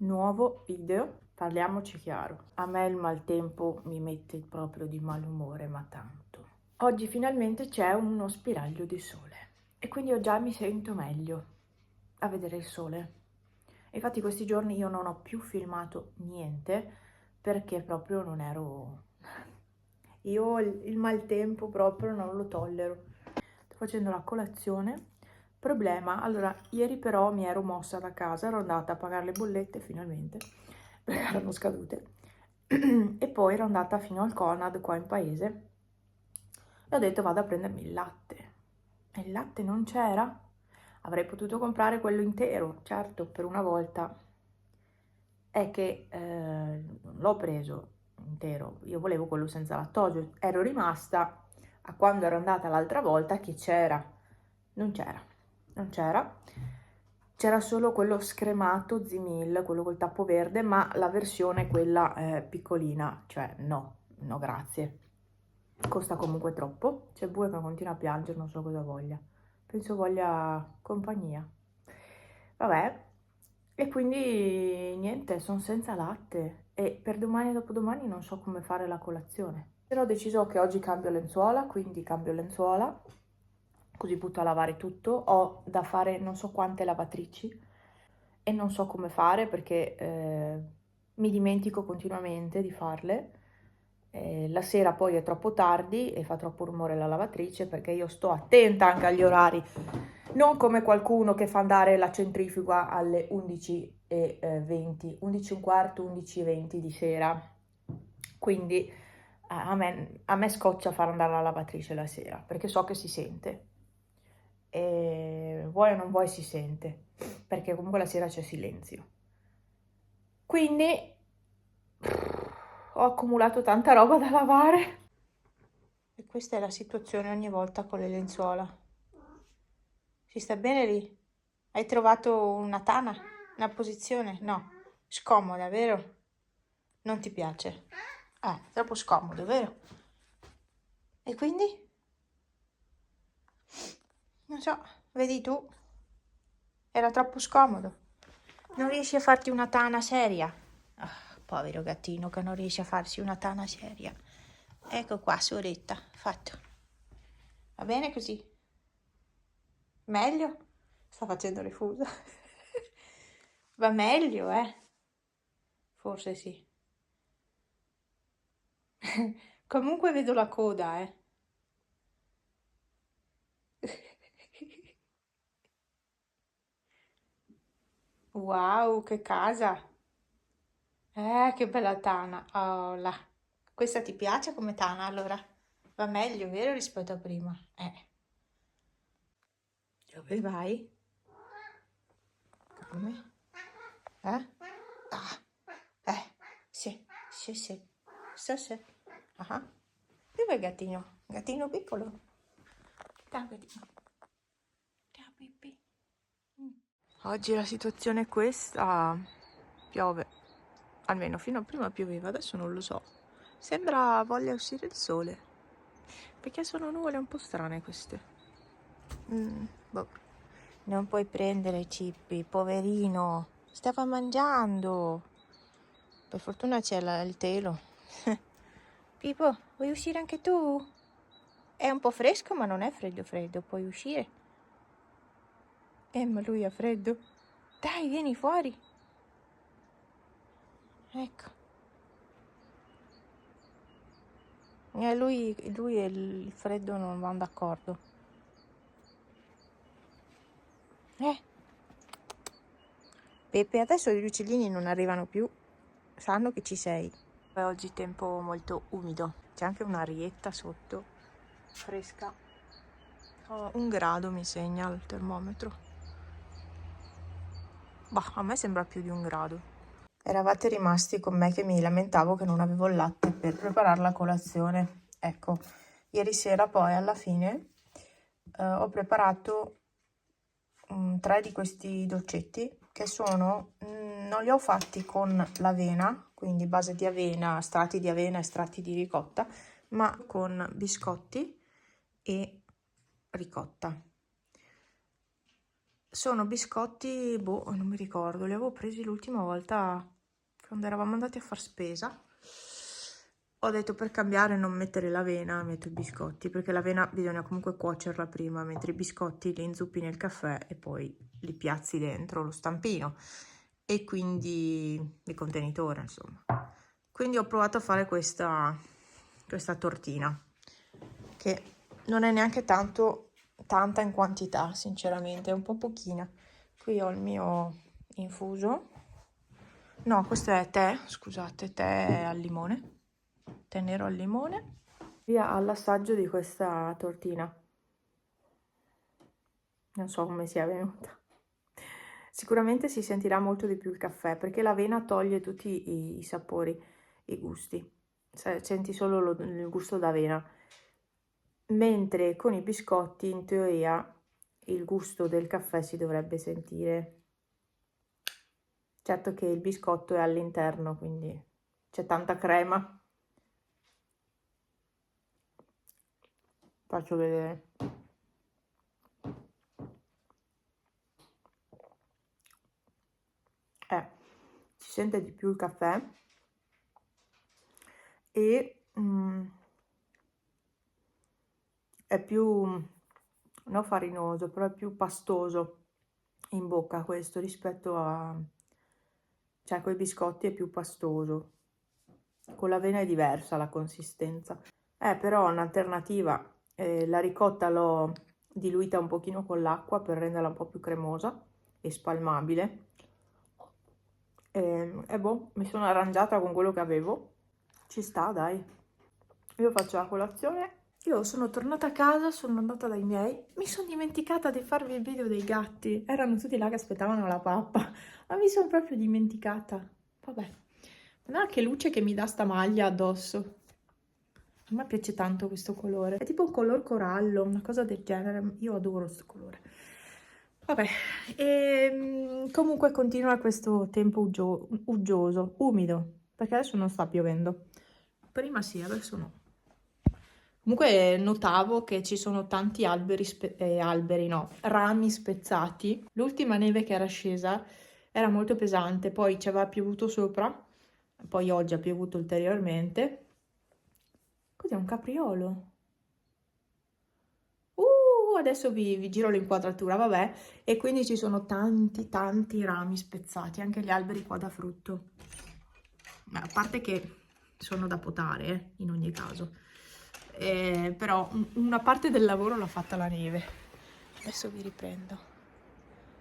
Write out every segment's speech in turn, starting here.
Nuovo video, parliamoci chiaro. A me il maltempo mi mette proprio di malumore, ma tanto. Oggi finalmente c'è uno spiraglio di sole e quindi io già mi sento meglio a vedere il sole. Infatti questi giorni io non ho più filmato niente perché proprio non ero... Io il maltempo proprio non lo tollero. Sto facendo la colazione. Problema, allora, ieri però mi ero mossa da casa, ero andata a pagare le bollette finalmente, perché erano scadute, e poi ero andata fino al Conad qua in paese e ho detto vado a prendermi il latte. E il latte non c'era? Avrei potuto comprare quello intero, certo, per una volta. È che non l'ho preso intero, io volevo quello senza lattosio, ero rimasta a quando ero andata l'altra volta che c'era, non c'era solo quello scremato Zimil, quello col tappo verde, ma la versione quella piccolina, cioè no grazie, costa comunque troppo, c'è Bue che continua a piangere, non so cosa voglia, penso voglia compagnia, vabbè, e quindi niente, sono senza latte e per domani e dopodomani non so come fare la colazione. Però ho deciso che oggi cambio lenzuola, quindi cambio lenzuola, così butto a lavare tutto. Ho da fare non so quante lavatrici e non so come fare perché mi dimentico continuamente di farle. La sera poi è troppo tardi e fa troppo rumore la lavatrice perché io sto attenta anche agli orari, non come qualcuno che fa andare la centrifuga alle 11:20, 11 e un quarto, 11:20 di sera. Quindi a me scoccia far andare la lavatrice la sera perché so che si sente. E vuoi o non vuoi si sente perché comunque la sera c'è silenzio. Quindi ho accumulato tanta roba da lavare. E questa è la situazione ogni volta con le lenzuola. Si sta bene lì? Hai trovato una tana? Una posizione? No. Scomoda, vero? Non ti piace? Troppo scomodo, vero? E quindi? Non so, vedi tu? Era troppo scomodo. Non riesci a farti una tana seria? Povero gattino che non riesce a farsi una tana seria. Ecco qua, soretta, fatto. Va bene così? Meglio? Sta facendo le fusa. Va meglio, eh? Forse sì. Comunque vedo la coda, eh. Wow, che casa. Che bella tana. Oh, là. Questa ti piace come tana, allora? Va meglio, vero, rispetto a prima? Dove vai? Come? Eh? Ah, sì, sì, sì. Sì, sì. Ah. Dove è il gattino? Gattino piccolo? Ciao, gattino. Ciao, Pippi. Oggi la situazione è questa. Piove. Almeno fino a prima pioveva, adesso non lo so. Sembra voglia uscire il sole. Perché sono nuvole un po' strane queste. Boh. Non puoi prendere Cippi, poverino. Stava mangiando. Per fortuna c'è il telo. Pippo, vuoi uscire anche tu? È un po' fresco, ma non è freddo freddo. Puoi uscire. Ma lui ha freddo. Dai, vieni fuori. Ecco. Lui e il freddo non vanno d'accordo. Pepe, adesso gli uccellini non arrivano più. Sanno che ci sei. Oggi tempo molto umido. C'è anche un'arietta sotto. Fresca. 1 grado mi segna il termometro. Bah, a me sembra più di 1 grado. Eravate rimasti con me che mi lamentavo che non avevo il latte per preparare la colazione. Ecco, ieri sera poi alla fine ho preparato 3 di questi dolcetti che sono, non li ho fatti con l'avena, quindi base di avena, strati di avena e strati di ricotta, ma con biscotti e ricotta. Sono biscotti, boh, non mi ricordo, li avevo presi l'ultima volta quando eravamo andati a far spesa. Ho detto per cambiare non mettere l'avena, metto i biscotti, perché l'avena bisogna comunque cuocerla prima, mentre i biscotti li inzuppi nel caffè e poi li piazzi dentro lo stampino e quindi il contenitore, insomma. Quindi ho provato a fare questa tortina, che non è neanche tanta in quantità, sinceramente, è un po' pochina. Qui ho il mio infuso. No, questo è tè, scusate, tè al limone, tè nero al limone. Via all'assaggio di questa tortina. Non so come sia venuta. Sicuramente si sentirà molto di più il caffè, perché l'avena toglie tutti i sapori, i gusti. Senti solo il gusto d'avena. Mentre con i biscotti, in teoria, il gusto del caffè si dovrebbe sentire. Certo che il biscotto è all'interno, quindi c'è tanta crema. Faccio vedere. Si sente di più il caffè e è più, non farinoso, però è più pastoso in bocca questo rispetto a, cioè con i biscotti è più pastoso, con l'avena è diversa la consistenza. Però un'alternativa, la ricotta l'ho diluita un pochino con l'acqua per renderla un po' più cremosa e spalmabile. E boh, mi sono arrangiata con quello che avevo. Ci sta, dai. Io faccio la colazione. Io sono tornata a casa, sono andata dai miei. Mi sono dimenticata di farvi il video dei gatti. Erano tutti là che aspettavano la pappa. Ma mi sono proprio dimenticata. Vabbè. Guarda che luce che mi dà sta maglia addosso. A me piace tanto questo colore. È tipo un color corallo, una cosa del genere. Io adoro questo colore. Vabbè, comunque continua questo tempo uggioso, umido, perché adesso non sta piovendo. Prima sì, adesso no. Comunque notavo che ci sono tanti rami spezzati. L'ultima neve che era scesa era molto pesante, poi ci aveva piovuto sopra, poi oggi ha piovuto ulteriormente. Cos'è un capriolo? Adesso vi giro l'inquadratura, vabbè, e quindi ci sono tanti rami spezzati, anche gli alberi qua da frutto. A parte che sono da potare, in ogni caso. Però una parte del lavoro l'ha fatta la neve. Adesso vi riprendo.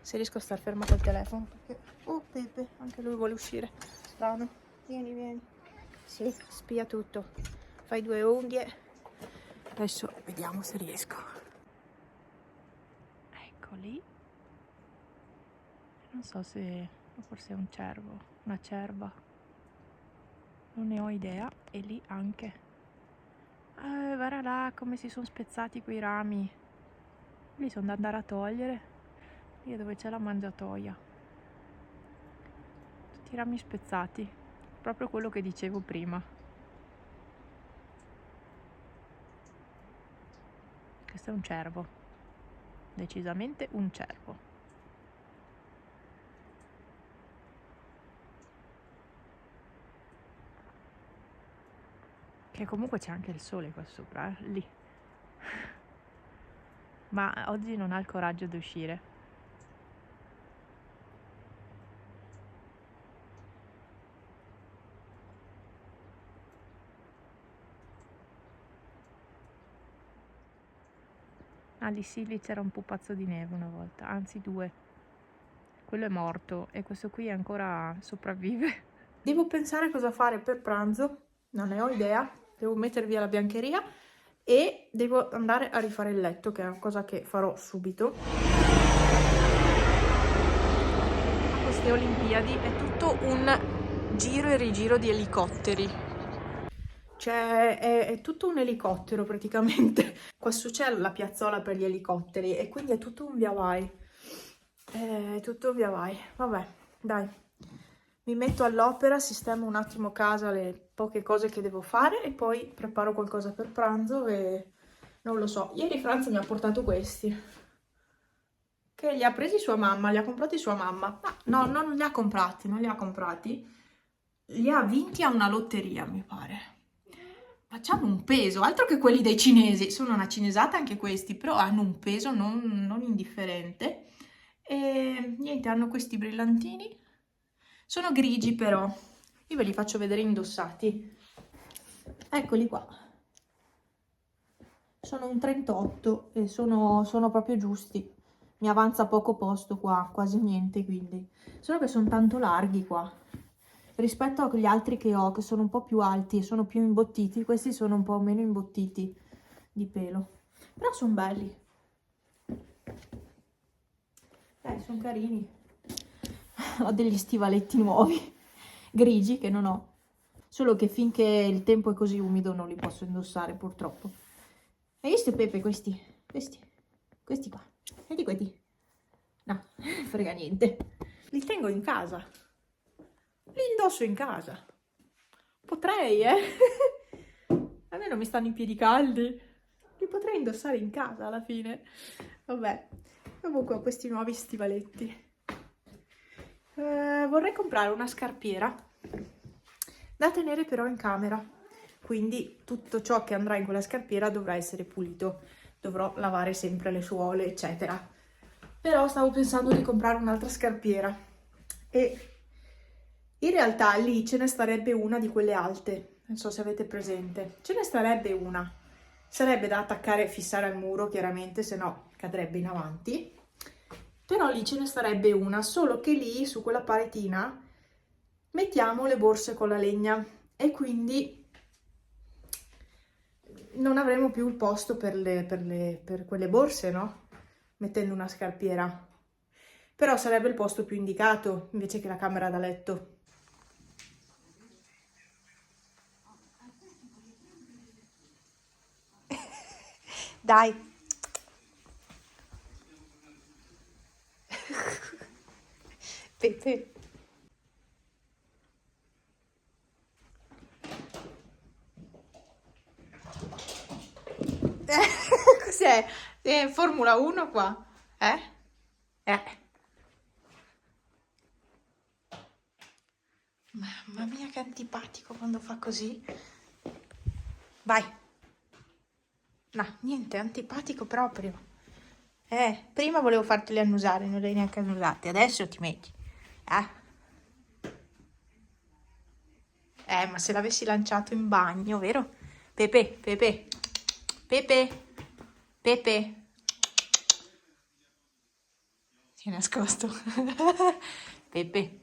Se riesco a star ferma col telefono, perché... Oh, Pepe, anche lui vuole uscire. Strano. Vieni. Sì, spia tutto. Fai 2 unghie. Adesso vediamo se riesco. Ecco lì. Non so se... forse è un cervo, una cerva. Non ne ho idea. E lì anche. Guarda là come si sono spezzati quei rami. Lì sono da andare a togliere. Lì è dove c'è la mangiatoia. Tutti i rami spezzati. Proprio quello che dicevo prima. Questo è un cervo. Decisamente un cervo. Che comunque c'è anche il sole qua sopra, lì. Ma oggi non ha il coraggio di uscire. Ah, lì sì, lì c'era un pupazzo di neve una volta, anzi 2. Quello è morto e questo qui ancora sopravvive. Devo pensare cosa fare per pranzo, non ne ho idea. Devo mettere via la biancheria e devo andare a rifare il letto, che è una cosa che farò subito. A queste Olimpiadi è tutto un giro e rigiro di elicotteri. Cioè, è tutto un elicottero praticamente. Qua su c'è la piazzola per gli elicotteri e quindi è tutto un via vai. È tutto un via vai. Vabbè, dai. Mi metto all'opera, sistemo un attimo a casa le poche cose che devo fare e poi preparo qualcosa per pranzo e non lo so. Ieri Franz mi ha portato questi, che li ha presi sua mamma, li ha comprati sua mamma. No, non li ha comprati, non li ha comprati. Li ha vinti a una lotteria, mi pare. Facciamo un peso, altro che quelli dei cinesi. Sono una cinesata anche questi, però hanno un peso non indifferente. E niente, hanno questi brillantini. Sono grigi però. Io ve li faccio vedere indossati. Eccoli qua. Sono un 38 e sono proprio giusti. Mi avanza poco posto qua, quasi niente, quindi. Solo che sono tanto larghi qua. Rispetto agli altri che ho, che sono un po' più alti e sono più imbottiti, questi sono un po' meno imbottiti di pelo. Però sono belli. Sono carini. Ho degli stivaletti nuovi, grigi, che non ho. Solo che finché il tempo è così umido non li posso indossare, purtroppo. Hai visto, Pepe, questi qua? Vedi questi? No, frega niente. Li tengo in casa. Li indosso in casa. Potrei, almeno mi stanno i piedi caldi. Li potrei indossare in casa alla fine. Vabbè, comunque ho questi nuovi stivaletti. Vorrei comprare una scarpiera da tenere però in camera. Quindi tutto ciò che andrà in quella scarpiera dovrà essere pulito. Dovrò lavare sempre le suole, eccetera. Però stavo pensando di comprare un'altra scarpiera. E in realtà lì ce ne starebbe una di quelle alte, non so se avete presente, ce ne starebbe una, sarebbe da attaccare e fissare al muro chiaramente, se no cadrebbe in avanti, però lì ce ne starebbe una, solo che lì su quella paretina mettiamo le borse con la legna e quindi non avremo più il posto per quelle borse, no? Mettendo una scarpiera, però sarebbe il posto più indicato invece che la camera da letto. Dai. Pepe. Cos'è? Formula 1 qua? Mamma mia, che antipatico quando fa così. Vai. No, niente, antipatico proprio. Prima volevo farteli annusare, non li hai neanche annusati. Adesso ti metti. Ma se l'avessi lanciato in bagno, vero? Pepe, Pepe, Pepe, Pepe. Si è nascosto. Pepe.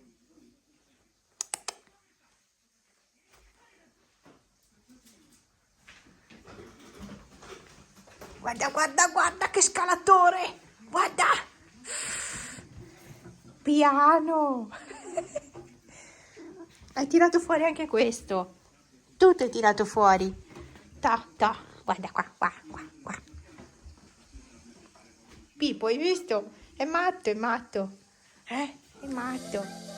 Guarda, guarda, guarda che scalatore! Guarda! Piano! Hai tirato fuori anche questo. Tutto hai tirato fuori. Ta. Guarda qua, qua. Pippo, hai visto? È matto. È matto.